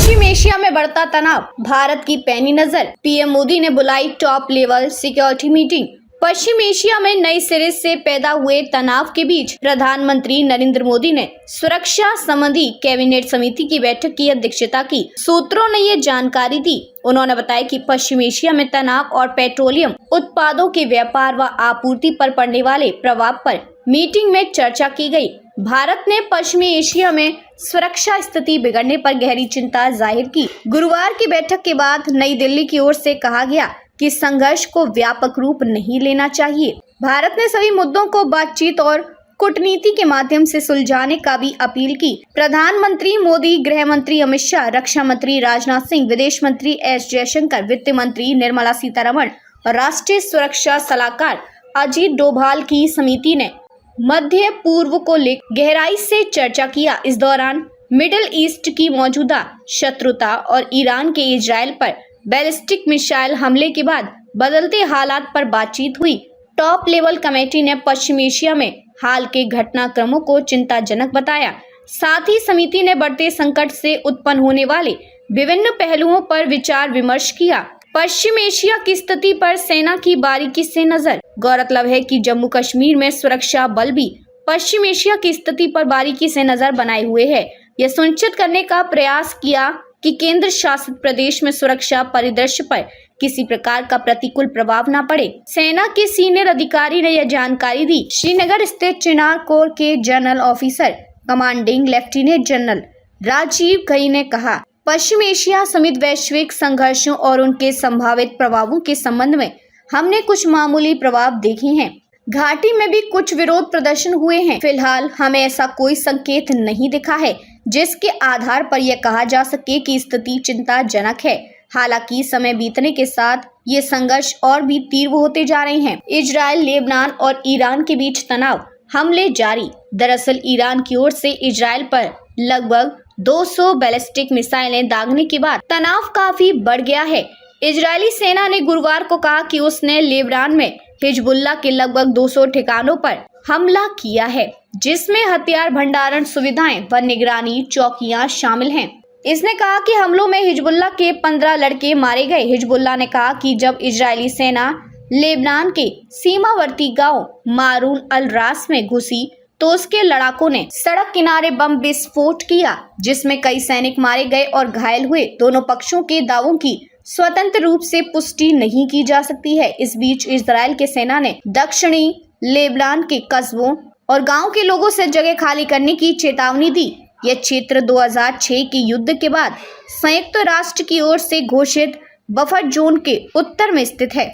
पश्चिम Asia में बढ़ता तनाव, भारत की पैनी नजर। पीएम मोदी ने बुलाई टॉप लेवल सिक्योरिटी मीटिंग। पश्चिम एशिया में नए सिरे से पैदा हुए तनाव के बीच प्रधानमंत्री नरेंद्र मोदी ने सुरक्षा संबंधी कैबिनेट समिति की बैठक की अध्यक्षता की। सूत्रों ने ये जानकारी दी। उन्होंने बताया कि पश्चिम एशिया में तनाव और पेट्रोलियम उत्पादों के व्यापार व आपूर्ति पर पड़ने वाले प्रभाव पर मीटिंग में चर्चा की गई। भारत ने पश्चिमी एशिया में सुरक्षा स्थिति बिगड़ने पर गहरी चिंता जाहिर की। गुरुवार की बैठक के बाद नई दिल्ली की ओर से कहा गया कि संघर्ष को व्यापक रूप नहीं लेना चाहिए। भारत ने सभी मुद्दों को बातचीत और कूटनीति के माध्यम से सुलझाने का भी अपील की। प्रधानमंत्री मोदी, गृह मंत्री अमित शाह, रक्षा मंत्री राजनाथ सिंह, विदेश मंत्री एस जयशंकर, वित्त मंत्री निर्मला सीतारमण और राष्ट्रीय सुरक्षा सलाहकार अजीत डोभाल की समिति ने मध्य पूर्व को लेकर गहराई से चर्चा किया। इस दौरान मिडिल ईस्ट की मौजूदा शत्रुता और ईरान के इजराइल पर बैलिस्टिक मिसाइल हमले के बाद बदलते हालात पर बातचीत हुई। टॉप लेवल कमेटी ने पश्चिम एशिया में हाल के घटनाक्रमों को चिंताजनक बताया। साथ ही समिति ने बढ़ते संकट से उत्पन्न होने वाले विभिन्न पहलुओं पर विचार विमर्श किया। पश्चिम एशिया की स्थिति पर सेना की बारीकी से नजर। गौरतलब है कि जम्मू कश्मीर में सुरक्षा बल भी पश्चिम एशिया की स्थिति पर बारीकी से नजर बनाए हुए है। यह सुनिश्चित करने का प्रयास किया कि केंद्र शासित प्रदेश में सुरक्षा परिदृश्य पर किसी प्रकार का प्रतिकूल प्रभाव न पड़े। सेना के सीनियर अधिकारी ने यह जानकारी दी। श्रीनगर स्थित चिनार कोर के general officer commanding lieutenant general Rajiv Ghai ने कहा, पश्चिम एशिया समेत वैश्विक संघर्षों और उनके संभावित प्रभावों के संबंध में हमने कुछ मामूली प्रभाव देखे हैं। घाटी में भी कुछ विरोध प्रदर्शन हुए हैं। फिलहाल हमें ऐसा कोई संकेत नहीं दिखा है जिसके आधार पर यह कहा जा सके कि स्थिति चिंताजनक है। हालांकि समय बीतने के साथ ये संघर्ष और भी तीव्र होते जा रहे हैं। इजराइल, लेबनान और ईरान के बीच तनाव, हमले जारी। दरअसल ईरान की ओर से इजराइल पर लगभग 200 बैलिस्टिक मिसाइलें दागने के बाद तनाव काफी बढ़ गया है। इजरायली सेना ने गुरुवार को कहा कि उसने लेबनान में हिजबुल्लाह के लगभग 200 ठिकानों पर हमला किया है, जिसमें हथियार भंडारण सुविधाएं व निगरानी चौकियां शामिल हैं। इसने कहा कि हमलों में हिजबुल्लाह के 15 लड़के मारे गए। हिजबुल्लाह ने कहा कि जब इजरायली सेना लेबनान के सीमावर्ती गांव मारून अल रास में घुसी तो उसके लड़ाकों ने सड़क किनारे बम विस्फोट किया, जिसमें कई सैनिक मारे गए और घायल हुए। दोनों पक्षों के दावों की स्वतंत्र रूप से पुष्टि नहीं की जा सकती है। इस बीच इजराइल के सेना ने दक्षिणी लेबनान के कस्बों और गांव के लोगों से जगह खाली करने की चेतावनी दी। यह क्षेत्र 2006 के युद्ध के बाद संयुक्त राष्ट्र की ओर से घोषित बफर जोन के उत्तर में स्थित है।